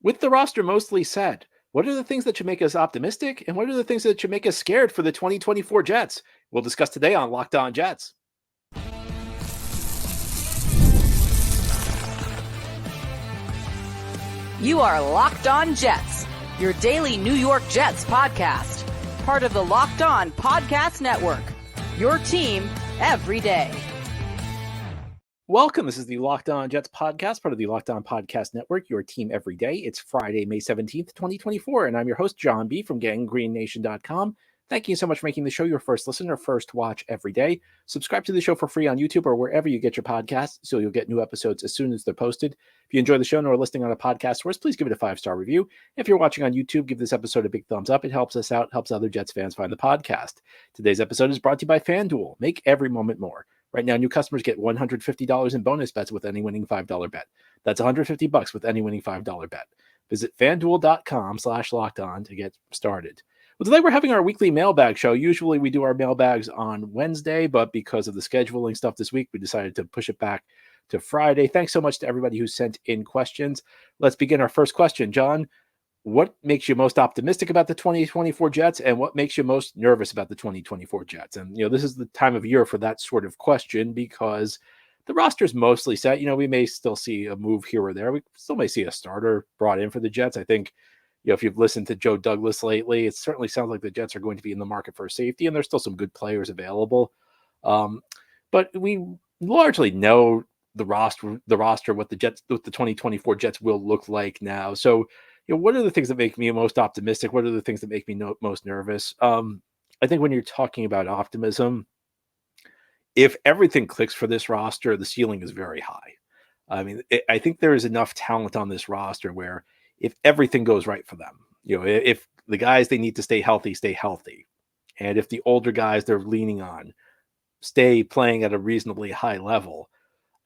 With the roster mostly set, what are the things that should make us optimistic, and what are the things that should make us scared for the 2024 Jets? We'll discuss today on Locked On Jets. You are Locked On Jets, your daily New York Jets podcast. Part of the Locked On Podcast Network, your team every day. Welcome. This is the Locked On Jets podcast, part of the Locked On Podcast Network, your team every day. It's Friday, May 17th, 2024, and I'm your host, John B. from GangGreenNation.com. Thank you so much for making the show your first listen or first watch every day. Subscribe to the show for free on YouTube or wherever you get your podcasts so you'll get new episodes as soon as they're posted. If you enjoy the show and are listening on a podcast source, please give it a 5-star review. If you're watching on YouTube, give this episode a big thumbs up. It helps us out, helps other Jets fans find the podcast. Today's episode is brought to you by FanDuel. Make every moment more. Right now, new customers get $150 in bonus bets with any winning $5 bet. That's $150 with any winning $5 bet. Visit FanDuel.com/lockedon to get started. Well, today we're having our weekly mailbag show. Usually we do our mailbags on Wednesday, but because of the scheduling stuff this week, we decided to push it back to Friday. Thanks so much to everybody who sent in questions. Let's begin our first question. John, what makes you most optimistic about the 2024 Jets, and what makes you most nervous about the 2024 Jets? And, this is the time of year for that sort of question because the roster is mostly set. We may still see a move here or there. We still may see a starter brought in for the Jets. I think, if you've listened to Joe Douglas lately, it certainly sounds like the Jets are going to be in the market for a safety, and there's still some good players available. But we largely know the roster, what the 2024 Jets will look like now. So, what are the things that make me most optimistic? What are the things that make me most nervous? I think when you're talking about optimism, if everything clicks for this roster, the ceiling is very high. I mean, I think there is enough talent on this roster where if everything goes right for them, if the guys they need to stay healthy. And if the older guys they're leaning on stay playing at a reasonably high level,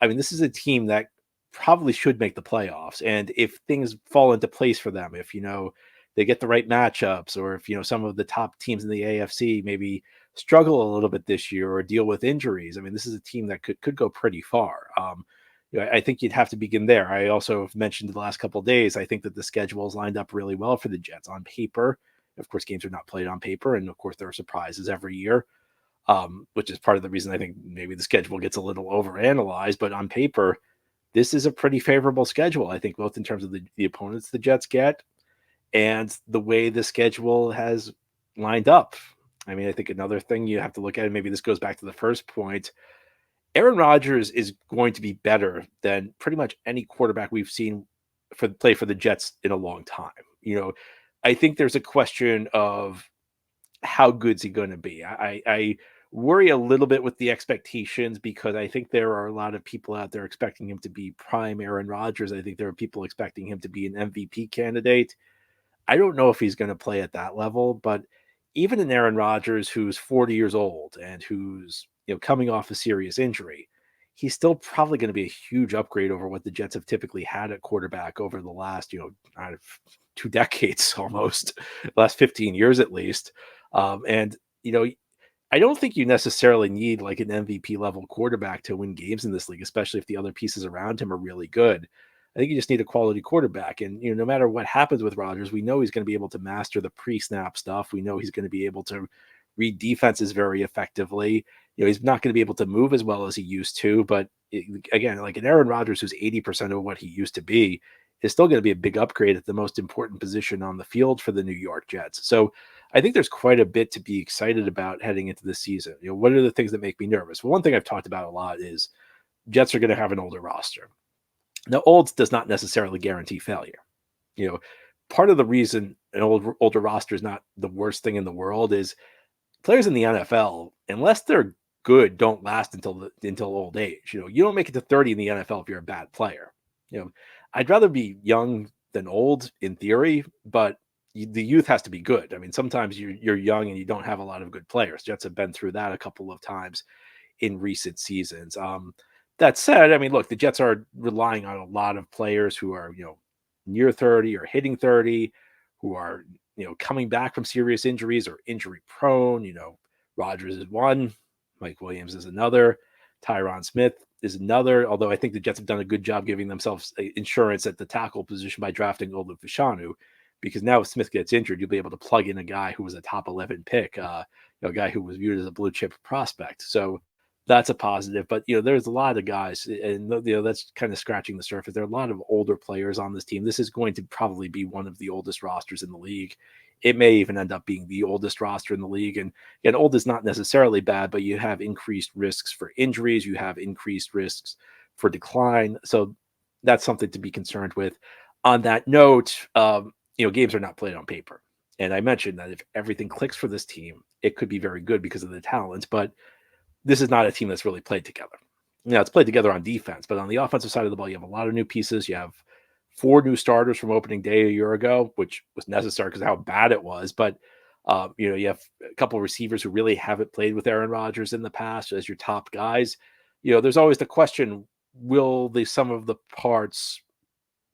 I mean, this is a team that probably should make the playoffs. And if things fall into place for them, if, they get the right matchups, or if, some of the top teams in the AFC maybe struggle a little bit this year or deal with injuries, I mean, this is a team that could go pretty far. I think you'd have to begin there. I also have mentioned the last couple of days, I think that the schedule is lined up really well for the Jets on paper. Of course, games are not played on paper. And of course, there are surprises every year, which is part of the reason I think maybe the schedule gets a little overanalyzed. But on paper, this is a pretty favorable schedule, I think, both in terms of the opponents the Jets get and the way the schedule has lined up. I mean, I think another thing you have to look at, and maybe this goes back to the first point, Aaron Rodgers is going to be better than pretty much any quarterback we've seen play for the Jets in a long time. I think there's a question of how good's he going to be. I worry a little bit with the expectations because I think there are a lot of people out there expecting him to be prime Aaron Rodgers. I think there are people expecting him to be an MVP candidate. I don't know if he's going to play at that level, but even an Aaron Rodgers who's 40 years old and who's coming off a serious injury, he's still probably going to be a huge upgrade over what the Jets have typically had at quarterback over the last, 2 decades, almost last 15 years at least. And I don't think you necessarily need like an MVP level quarterback to win games in this league, especially if the other pieces around him are really good. I think you just need a quality quarterback. And, no matter what happens with Rodgers, we know he's going to be able to master the pre-snap stuff. We know he's going to be able to read defenses very effectively. He's not going to be able to move as well as he used to, but again, like an Aaron Rodgers who's 80% of what he used to be is still going to be a big upgrade at the most important position on the field for the New York Jets. So I think there's quite a bit to be excited about heading into the season. What are the things that make me nervous? Well, one thing I've talked about a lot is Jets are going to have an older roster. Now, old does not necessarily guarantee failure. Part of the reason an older roster is not the worst thing in the world is players in the NFL, unless they're good, don't last until old age. You don't make it to 30 in the NFL if you're a bad player. I'd rather be young than old in theory, but the youth has to be good. I mean, sometimes you're young and you don't have a lot of good players. Jets have been through that a couple of times in recent seasons. That said, I mean, look, the Jets are relying on a lot of players who are, near 30 or hitting 30, who are, coming back from serious injuries or injury prone. Rodgers is one, Mike Williams is another. Tyron Smith is another, although I think the Jets have done a good job giving themselves insurance at the tackle position by drafting Olu Fashanu, because now if Smith gets injured, you'll be able to plug in a guy who was a top 11 pick, a guy who was viewed as a blue chip prospect. So that's a positive. But, there's a lot of guys, and, that's kind of scratching the surface. There are a lot of older players on this team. This is going to probably be one of the oldest rosters in the league. It may even end up being the oldest roster in the league. And old is not necessarily bad, but you have increased risks for injuries. You have increased risks for decline. So that's something to be concerned with. On that note, games are not played on paper. And I mentioned that if everything clicks for this team, it could be very good because of the talent. But this is not a team that's really played together. It's played together on defense, but on the offensive side of the ball, you have a lot of new pieces. You have 4 new starters from opening day a year ago, which was necessary because of how bad it was. But, you have a couple of receivers who really haven't played with Aaron Rodgers in the past as your top guys. There's always the question, will the sum of the parts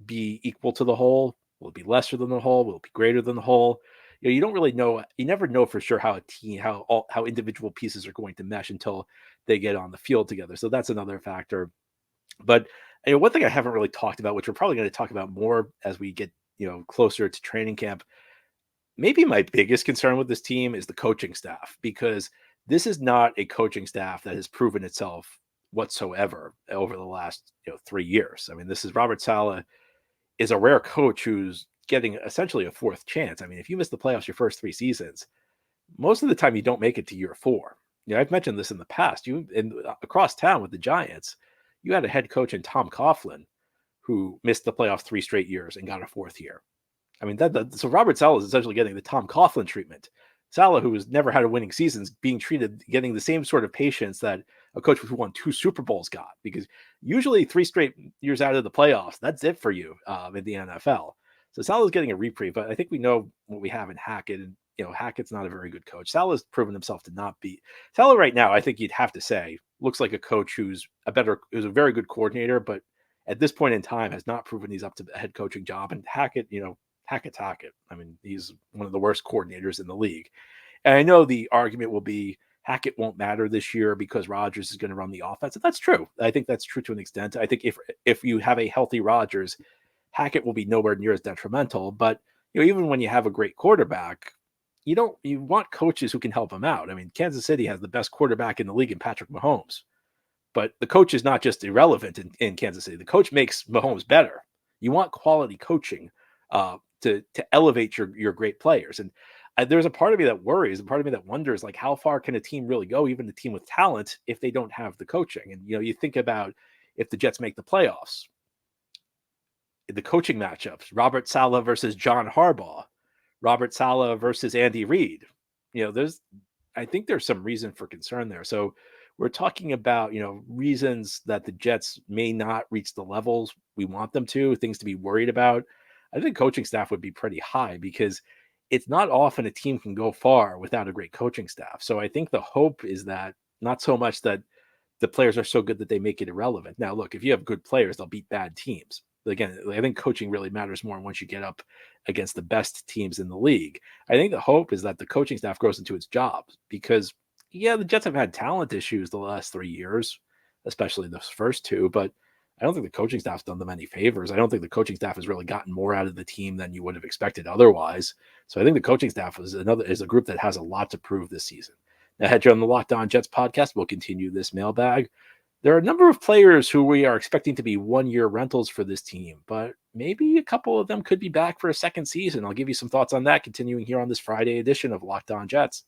be equal to the whole? Will it be lesser than the whole? Will it be greater than the whole? You don't really know. You never know for sure how a team, how individual pieces are going to mesh until they get on the field together. So that's another factor. But one thing I haven't really talked about, which we're probably going to talk about more as we get closer to training camp, maybe my biggest concern with this team is the coaching staff, because this is not a coaching staff that has proven itself whatsoever over the last 3 years. I mean, this is Robert Saleh is a rare coach who's getting essentially a 4th chance. I mean, if you miss the playoffs your first 3 seasons, most of the time you don't make it to year 4. I've mentioned this in the past. Across town with the Giants, you had a head coach in Tom Coughlin who missed the playoffs 3 straight years and got a 4th year. I mean, so Robert Saleh is essentially getting the Tom Coughlin treatment. Saleh, who has never had a winning season, is getting the same sort of patience that a coach who won 2 Super Bowls got, because usually 3 straight years out of the playoffs, that's it for you in the NFL. So Saleh's getting a reprieve, but I think we know what we have in Hackett, and Hackett's not a very good coach. Saleh's proven himself to not be. Saleh right now, I think you'd have to say, looks like a coach who's a very good coordinator, but at this point in time has not proven he's up to the head coaching job. And Hackett, Hackett's Hackett. I mean, he's one of the worst coordinators in the league. And I know the argument will be Hackett won't matter this year because Rodgers is going to run the offense. And that's true. I think that's true to an extent. I think if you have a healthy Rodgers, Hackett will be nowhere near as detrimental. But even when you have a great quarterback, you want coaches who can help him out. I mean, Kansas City has the best quarterback in the league in Patrick Mahomes. But the coach is not just irrelevant in Kansas City. The coach makes Mahomes better. You want quality coaching to elevate your great players. And there's a part of me that worries, a part of me that wonders, like, how far can a team really go, even a team with talent, if they don't have the coaching? And, you think about if the Jets make the playoffs, the coaching matchups, Robert Saleh versus John Harbaugh, Robert Saleh versus Andy Reid, I think there's some reason for concern there. So we're talking about, reasons that the Jets may not reach the levels we want them to, things to be worried about. I think coaching staff would be pretty high, because it's not often a team can go far without a great coaching staff. So I think the hope is that not so much that the players are so good that they make it irrelevant. Now, look, if you have good players, they'll beat bad teams. But again, I think coaching really matters more once you get up against the best teams in the league. I think the hope is that the coaching staff grows into its job, because, the Jets have had talent issues the last 3 years, especially the first 2, but I don't think the coaching staff's done them any favors. I don't think the coaching staff has really gotten more out of the team than you would have expected otherwise. So I think the coaching staff is a group that has a lot to prove this season. Now, head on the Locked On Jets podcast, we'll continue this mailbag. There are a number of players who we are expecting to be 1-year rentals for this team, but maybe a couple of them could be back for a second season. I'll give you some thoughts on that continuing here on this Friday edition of Locked On Jets.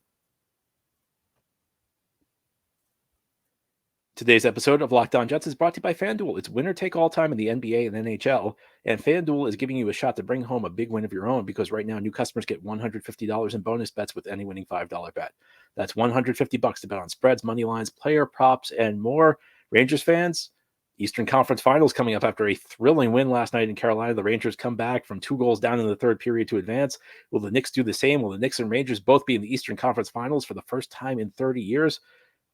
Today's episode of Locked On Jets is brought to you by FanDuel. It's winner take all time in the NBA and NHL, and FanDuel is giving you a shot to bring home a big win of your own, because right now new customers get $150 in bonus bets with any winning $5 bet. That's $150 to bet on spreads, money lines, player props, and more. Rangers fans, Eastern Conference Finals coming up after a thrilling win last night in Carolina. The Rangers come back from 2 goals down in the third period to advance. Will the Knicks do the same? Will the Knicks and Rangers both be in the Eastern Conference Finals for the first time in 30 years?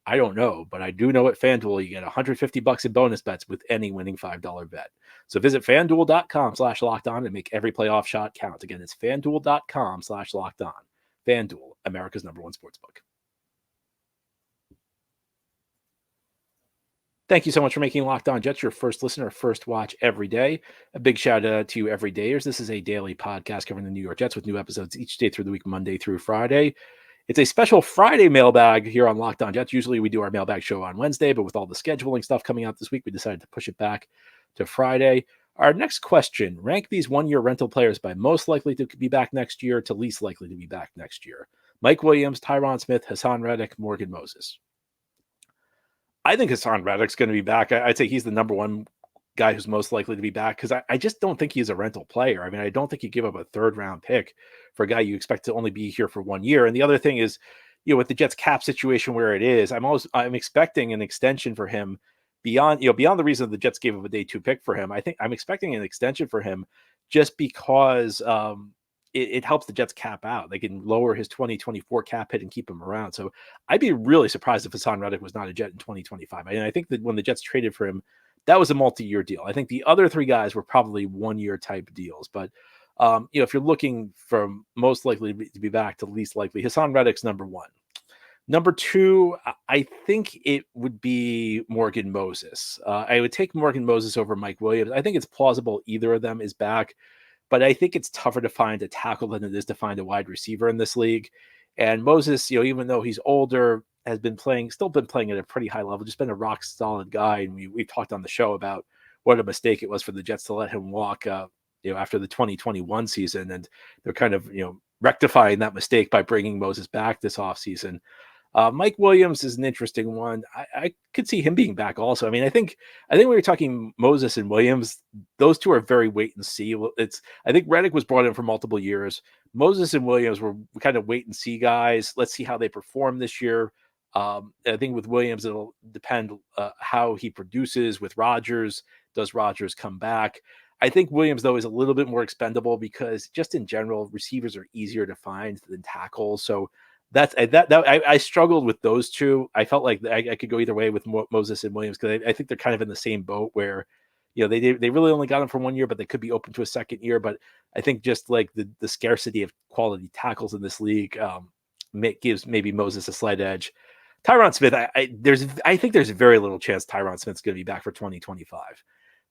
I don't know, but I do know at FanDuel you get $150 in bonus bets with any winning $5 bet. So visit FanDuel.com/lockedon and make every playoff shot count. Again, it's FanDuel.com/lockedon. FanDuel, America's #1 sportsbook. Thank you so much for making Locked On Jets your first listener, first watch every day. A big shout out to you everydayers. This is a daily podcast covering the New York Jets with new episodes each day through the week, Monday through Friday. It's a special Friday mailbag here on Locked On Jets. Usually we do our mailbag show on Wednesday, but with all the scheduling stuff coming out this week, we decided to push it back to Friday. Our next question, rank these one-year rental players by most likely to be back next year to least likely to be back next year. Mike Williams, Tyron Smith, Hassan Reddick, Morgan Moses. I think Hassan Reddick's going to be back. I'd say he's the number one guy who's most likely to be back because I just don't think he's a rental player. I mean, I don't think you give up a third-round pick for a guy you expect to only be here for 1 year. And the other thing is, with the Jets cap situation where it is, I'm expecting an extension for him beyond the reason the Jets gave up a day 2 pick for him. I think I'm expecting an extension for him just because it helps the Jets cap out. They can lower his 2024 cap hit and keep him around. So I'd be really surprised if Hassan Reddick was not a Jet in 2025. I think that when the Jets traded for him, that was a multi-year deal. I think the other 3 guys were probably 1-year type deals. But, if you're looking from most likely to be back to least likely, Hassan Reddick's number 1. Number 2, I think it would be Morgan Moses. I would take Morgan Moses over Mike Williams. I think it's plausible either of them is back. But I think it's tougher to find a tackle than it is to find a wide receiver in this league. And Moses, even though he's older, has still been playing at a pretty high level, just been a rock solid guy. And we talked on the show about what a mistake it was for the Jets to let him walk, after the 2021 season. And they're kind of, rectifying that mistake by bringing Moses back this offseason. Mike Williams is an interesting one. I could see him being back also. I think when we were talking Moses and Williams, those two are very wait and see. I think Reddick was brought in for multiple years. Moses and Williams were kind of wait and see guys. Let's see how they perform this year. I think with Williams, it'll depend how he produces with Rodgers. Does Rodgers come back? I think Williams, though, is a little bit more expendable because just in general, receivers are easier to find than tackles. So I struggled with those two. I felt like I could go either way with Moses and Williams because I think they're kind of in the same boat where, they really only got them for 1 year, but they could be open to a second year. But I think just like the scarcity of quality tackles in this league gives maybe Moses a slight edge. Tyron Smith, I think there's very little chance Tyron Smith's going to be back for 2025.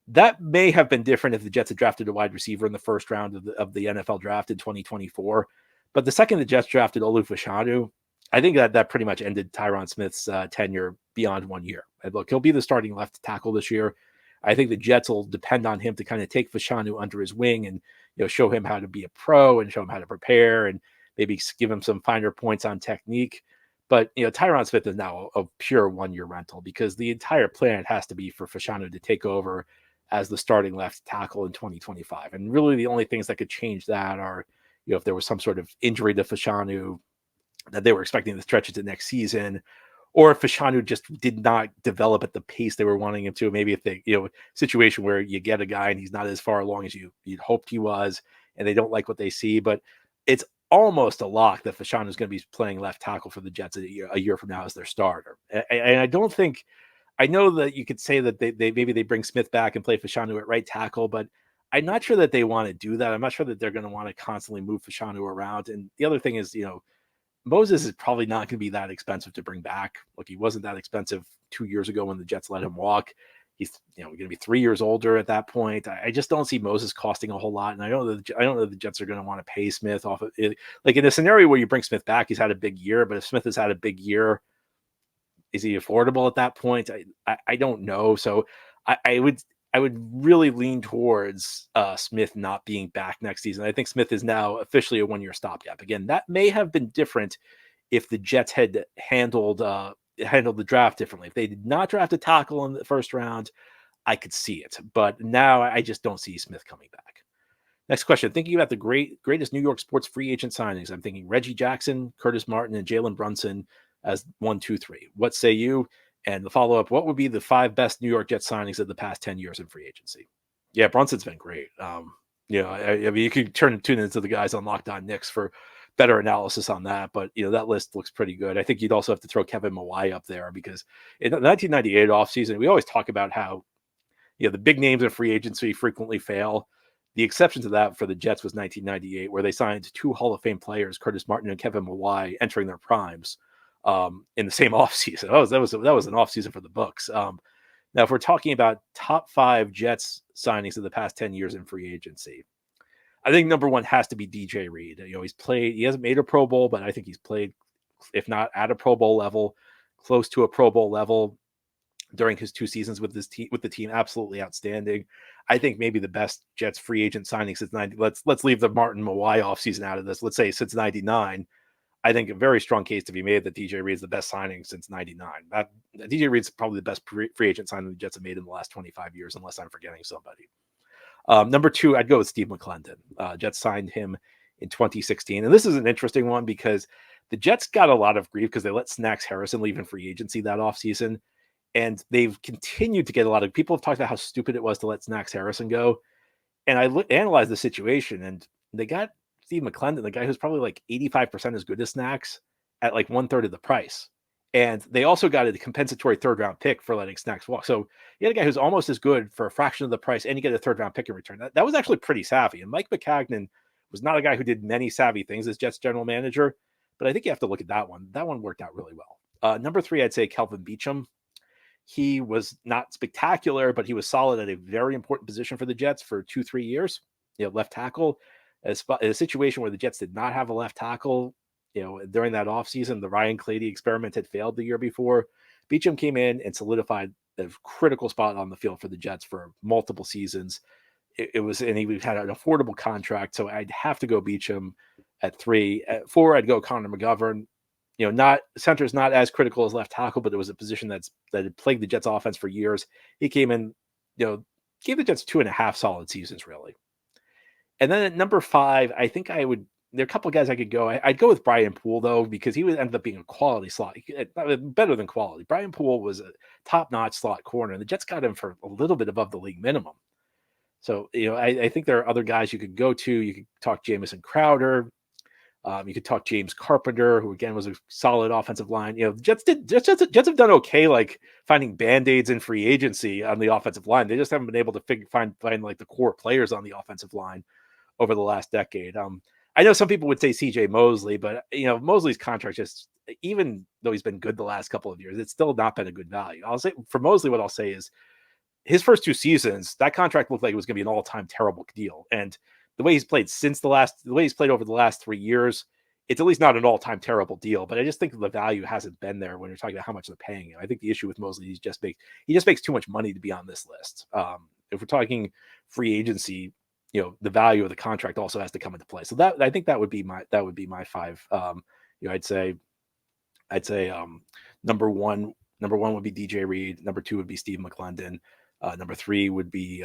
That may have been different if the Jets had drafted a wide receiver in the first round of the NFL draft in 2024. But the second the Jets drafted Olu Fashanu, I think that pretty much ended Tyron Smith's tenure beyond 1 year. And look, he'll be the starting left tackle this year. I think the Jets will depend on him to kind of take Fashanu under his wing and show him how to be a pro and show him how to prepare and maybe give him some finer points on technique. But Tyron Smith is now a pure 1 year rental because the entire plan has to be for Fashanu to take over as the starting left tackle in 2025. And really the only things that could change that are if there was some sort of injury to Fashanu that they were expecting to stretch into next season, or if Fashanu just did not develop at the pace they were wanting him to. Maybe if they, situation where you get a guy and he's not as far along as you'd hoped he was, and they don't like what they see. But it's almost a lock that Fashanu is going to be playing left tackle for the Jets a year from now as their starter. And I don't think, I know that you could say that they bring Smith back and play Fashanu at right tackle, but I'm not sure that they want to do that. I'm not sure that they're going to want to constantly move Fashanu around. And the other thing is, Moses is probably not going to be that expensive to bring back. Look, he wasn't that expensive 2 years ago when the Jets let him walk. He's going to be 3 years older at that point. I just don't see Moses costing a whole lot. And I don't know the Jets are going to want to pay Smith off of it. Like in a scenario where you bring Smith back, he's had a big year, but if Smith has had a big year, is he affordable at that point? I don't know. So I would really lean towards Smith not being back next season. I think Smith is now officially a 1 year stopgap. Again, that may have been different if the Jets had handled the draft differently. If they did not draft a tackle in the first round, I could see it. But now I just don't see Smith coming back. Next question. Thinking about the greatest New York sports free agent signings, I'm thinking Reggie Jackson, Curtis Martin, and Jalen Brunson as 1, 2, 3. What say you? And the follow-up, what would be the 5 best New York Jets signings of the past 10 years in free agency? Yeah, Brunson's been great. I mean, you could tune into the guys on Locked On Knicks for better analysis on that. But, that list looks pretty good. I think you'd also have to throw Kevin Mawai up there because in the 1998 offseason, we always talk about how, the big names in free agency frequently fail. The exception to that for the Jets was 1998, where they signed 2 Hall of Fame players, Curtis Martin and Kevin Mawai, entering their primes in the same offseason. That was an offseason for the books. Now, if we're talking about top 5 Jets signings of the past 10 years in free agency, I think number one has to be DJ Reed. He hasn't made a Pro Bowl, but I think he's played, if not at a Pro Bowl level, close to a Pro Bowl level during his 2 seasons with the team. Absolutely outstanding. I think maybe the best Jets free agent signing since 90. Let's leave the Martin Mawai offseason out of this. Let's say since 99. I think a very strong case to be made that DJ Reed is the best signing since 99. DJ Reed's probably the best free agent signing the Jets have made in the last 25 years, unless I'm forgetting somebody. Number 2, I'd go with Steve McClendon. Jets signed him in 2016. And this is an interesting one because the Jets got a lot of grief because they let Snacks Harrison leave in free agency that offseason. And they've continued to get a lot of people have talked about how stupid it was to let Snacks Harrison go. And I analyzed the situation, and they got Steve McClendon, the guy who's probably like 85% as good as Snacks, at like 1/3 of the price. And they also got a compensatory 3rd-round pick for letting Snacks walk. So you had a guy who's almost as good for a fraction of the price, and you get a 3rd-round pick in return. That was actually pretty savvy. And Mike McCagnon was not a guy who did many savvy things as Jets general manager, but I think you have to look at that one. That one worked out really well. Number 3, I'd say Kelvin Beachum. He was not spectacular, but he was solid at a very important position for the Jets for 2-3 years. Left tackle. A situation where the Jets did not have a left tackle, during that offseason, the Ryan Clady experiment had failed the year before. Beachum came in and solidified a critical spot on the field for the Jets for multiple seasons. And he had an affordable contract, so I'd have to go Beachum at 3. At 4, I'd go Connor McGovern. Center's not as critical as left tackle, but it was a position that had plagued the Jets offense for years. He came in, gave the Jets 2.5 solid seasons, really. And then at number 5, I think there are a couple of guys I could go. I'd go with Brian Poole, though, because he would end up being a quality slot, better than quality. Brian Poole was a top-notch slot corner, and the Jets got him for a little bit above the league minimum. So, I think there are other guys you could go to. You could talk Jamison Crowder. You could talk James Carpenter, who again was a solid offensive line. Jets have done okay, like finding band-aids in free agency on the offensive line. They just haven't been able to find like the core players on the offensive line over the last decade. I know some people would say CJ Mosley, but Mosley's contract just, even though he's been good the last couple of years, it's still not been a good value. I'll say for Mosley, what I'll say is his first 2 seasons, that contract looked like it was going to be an all-time terrible deal. And the way he's played over the last 3 years, it's at least not an all-time terrible deal. But I just think the value hasn't been there when you're talking about how much they're paying him. I think the issue with Mosley, he just makes too much money to be on this list. If we're talking free agency, the value of the contract also has to come into play. So I think that would be my 5. I'd say number one would be DJ Reed. Number 2 would be Steve McClendon. Number 3 would be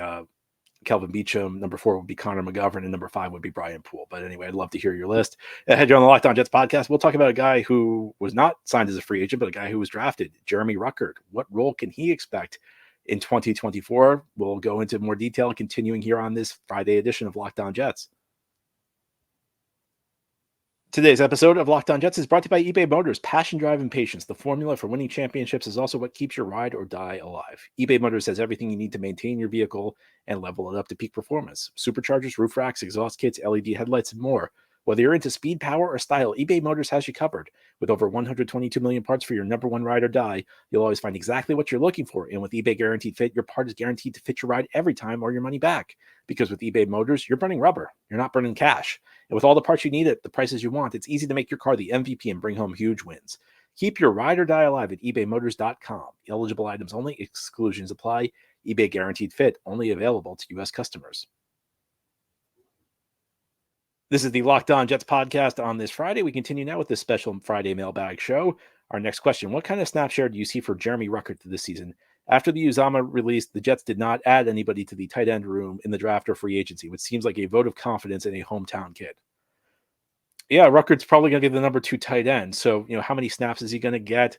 Kelvin Beachum. Number 4 would be Connor McGovern, and number 5 would be Brian Poole. But anyway, I'd love to hear your list. Ahead on the Locked On Jets podcast, we'll talk about a guy who was not signed as a free agent, but a guy who was drafted, Jeremy Ruckert. What role can he expect in 2024? We'll go into more detail continuing here on this Friday edition of Locked On Jets. Today's episode of Locked On Jets is brought to you by eBay Motors. Passion, drive, and patience. The formula for winning championships is also what keeps your ride or die alive. eBay Motors has everything you need to maintain your vehicle and level it up to peak performance. Superchargers, roof racks, exhaust kits, LED headlights, and more. Whether you're into speed, power, or style, eBay Motors has you covered. With over 122 million parts for your number one ride or die, you'll always find exactly what you're looking for. And with eBay Guaranteed Fit, your part is guaranteed to fit your ride every time or your money back. Because with eBay Motors, you're burning rubber. You're not burning cash. And with all the parts you need at the prices you want, it's easy to make your car the MVP and bring home huge wins. Keep your ride or die alive at ebaymotors.com. Eligible items only. Exclusions apply. eBay Guaranteed Fit, only available to U.S. customers. This is the Locked On Jets podcast on this Friday. We continue now with this special Friday mailbag show. Our next question: what kind of snap share do you see for Jeremy Ruckert this season? After the Uzomah release, the Jets did not add anybody to the tight end room in the draft or free agency, which seems like a vote of confidence in a hometown kid. Yeah, Ruckert's probably going to get the number 2 tight end. So, how many snaps is he going to get?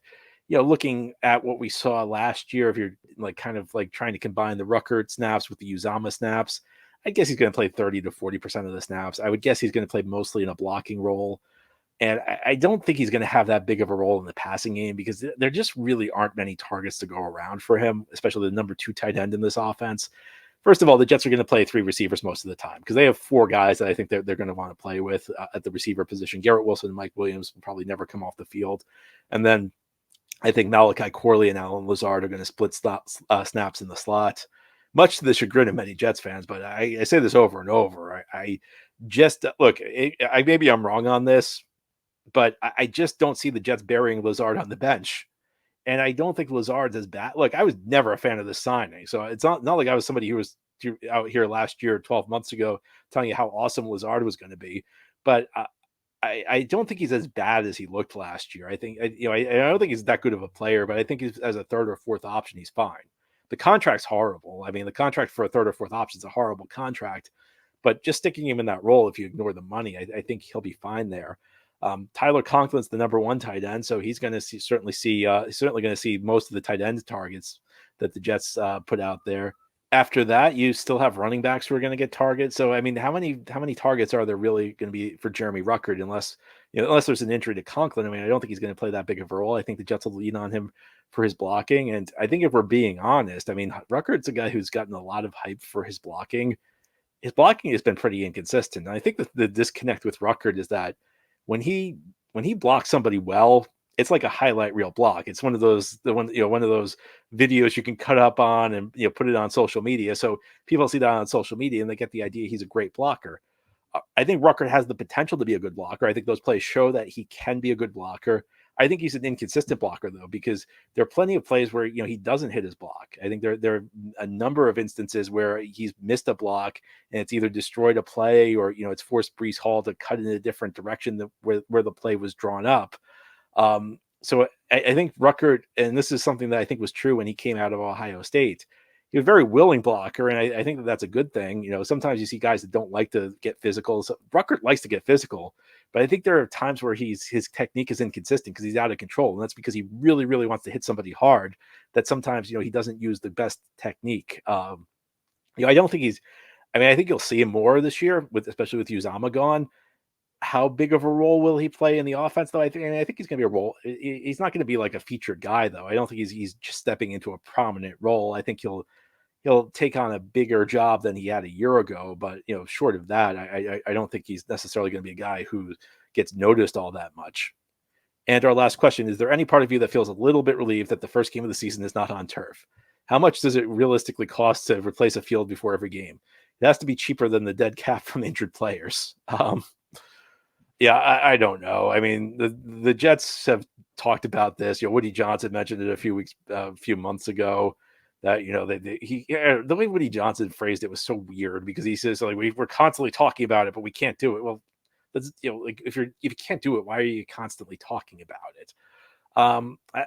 Looking at what we saw last year, if you're kind of trying to combine the Ruckert snaps with the Uzomah snaps, I guess he's going to play 30 to 40% of the snaps. I would guess he's going to play mostly in a blocking role. And I don't think he's going to have that big of a role in the passing game because there just really aren't many targets to go around for him, especially the number 2 tight end in this offense. First of all, the Jets are going to play 3 receivers most of the time because they have 4 guys that I think they're going to want to play with at the receiver position. Garrett Wilson and Mike Williams will probably never come off the field. And then I think Malachi Corley and Alan Lazard are going to split snaps in the slot, much to the chagrin of many Jets fans. But I say this over and over. I just look. Maybe I'm wrong on this, but I just don't see the Jets burying Lazard on the bench. And I don't think Lazard's as bad. Look, I was never a fan of this signing, so it's not like I was somebody who was out here last year, 12 months ago, telling you how awesome Lazard was going to be. But I don't think he's as bad as he looked last year. I think I don't think he's that good of a player, but I think he's, as a third or fourth option, he's fine. The contract's horrible. I mean, the contract for a third or fourth option is a horrible contract, but just sticking him in that role, if you ignore the money, I think he'll be fine there. Tyler Conklin's the number one tight end, so he's going to certainly going to see most of the tight end targets that the Jets put out there. After that, you still have running backs who are going to get targets. So, I mean, how many targets are there really going to be for Jeremy Ruckert unless there's an injury to Conklin? I mean, I don't think he's going to play that big of a role. I think the Jets will lean on him for his blocking. And I think if we're being honest, I mean, Ruckert's a guy who's gotten a lot of hype for his blocking. His blocking has been pretty inconsistent. And I think that the disconnect with Ruckert is that when he blocks somebody well, it's like a highlight reel block. It's one of those one of those videos you can cut up on and put it on social media. So people see that on social media and they get the idea he's a great blocker. I think Ruckert has the potential to be a good blocker. I think those plays show that he can be a good blocker. I think he's an inconsistent blocker though, because there are plenty of plays where he doesn't hit his block. I think there are a number of instances where he's missed a block and it's either destroyed a play or it's forced Breece Hall to cut in a different direction where the play was drawn up. So I think Ruckert, and this is something that I think was true when he came out of Ohio State, he was a very willing blocker, and I think that's a good thing. Sometimes you see guys that don't like to get physical. So Ruckert likes to get physical, but I think there are times where his technique is inconsistent because he's out of control, and that's because he really, really wants to hit somebody hard. That sometimes he doesn't use the best technique. I don't think he's. I mean, I think you'll see him more this year, especially with Uzomah gone. How big of a role will he play in the offense, though? I think he's going to be a role. He's not going to be like a featured guy, though. I don't think he's just stepping into a prominent role. I think he'll take on a bigger job than he had a year ago. But short of that, I don't think he's necessarily going to be a guy who gets noticed all that much. And our last question: is there any part of you that feels a little bit relieved that the first game of the season is not on turf? How much does it realistically cost to replace a field before every game? It has to be cheaper than the dead cap from injured players. Yeah, I don't know. I mean, the Jets have talked about this. Woody Johnson mentioned it a few months ago that the way Woody Johnson phrased it was so weird because he says like we're constantly talking about it, but we can't do it. Well, that's like if you can't do it, why are you constantly talking about it?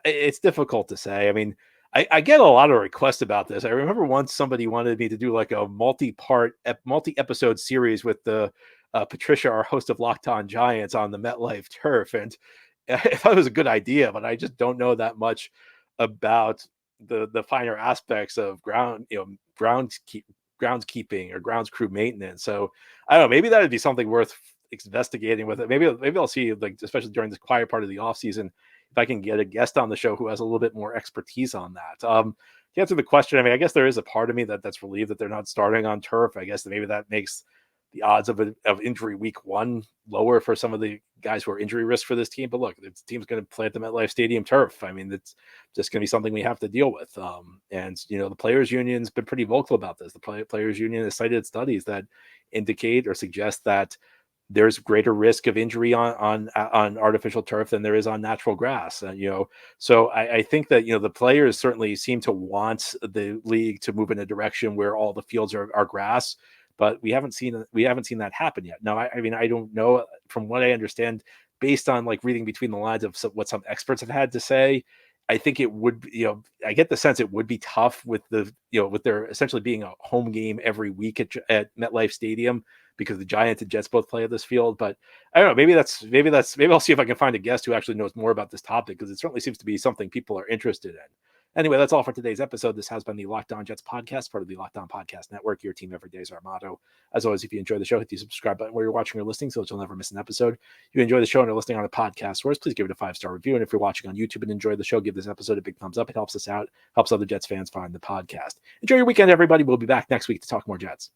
It's difficult to say. I mean, I get a lot of requests about this. I remember once somebody wanted me to do like a multi-episode series with the Patricia, our host of Locked On Giants, on the MetLife turf, and I thought it was a good idea, but I just don't know that much about the finer aspects of groundskeeping or grounds crew maintenance. So I don't know. Maybe that would be something worth investigating with it. Maybe I'll see, like, especially during this quiet part of the off season, if I can get a guest on the show who has a little bit more expertise on that. To answer the question, I mean, I guess there is a part of me that's relieved that they're not starting on turf. I guess that maybe that makes the odds of injury week one lower for some of the guys who are injury risk for this team. But look, this team's going to play at the MetLife Stadium turf. I mean, it's just going to be something we have to deal with. And the Players Union's been pretty vocal about this. The Players Union has cited studies that indicate or suggest that there's greater risk of injury on artificial turf than there is on natural grass. So I think that, the players certainly seem to want the league to move in a direction where all the fields are grass, but we haven't seen that happen yet. Now, I mean, I don't know. From what I understand, based on like reading between the lines of what some experts have had to say, I think it would, I get the sense it would be tough with with there essentially being a home game every week at MetLife Stadium, because the Giants and Jets both play at this field. But I don't know, maybe I'll see if I can find a guest who actually knows more about this topic, because it certainly seems to be something people are interested in. Anyway, that's all for today's episode. This has been the Locked On Jets podcast, part of the Locked On Podcast Network. Your team every day is our motto. As always, if you enjoy the show, hit the subscribe button where you're watching or listening so that you'll never miss an episode. If you enjoy the show and are listening on a podcast source, please give it a 5-star review. And if you're watching on YouTube and enjoy the show, give this episode a big thumbs up. It helps us out, helps other Jets fans find the podcast. Enjoy your weekend, everybody. We'll be back next week to talk more Jets.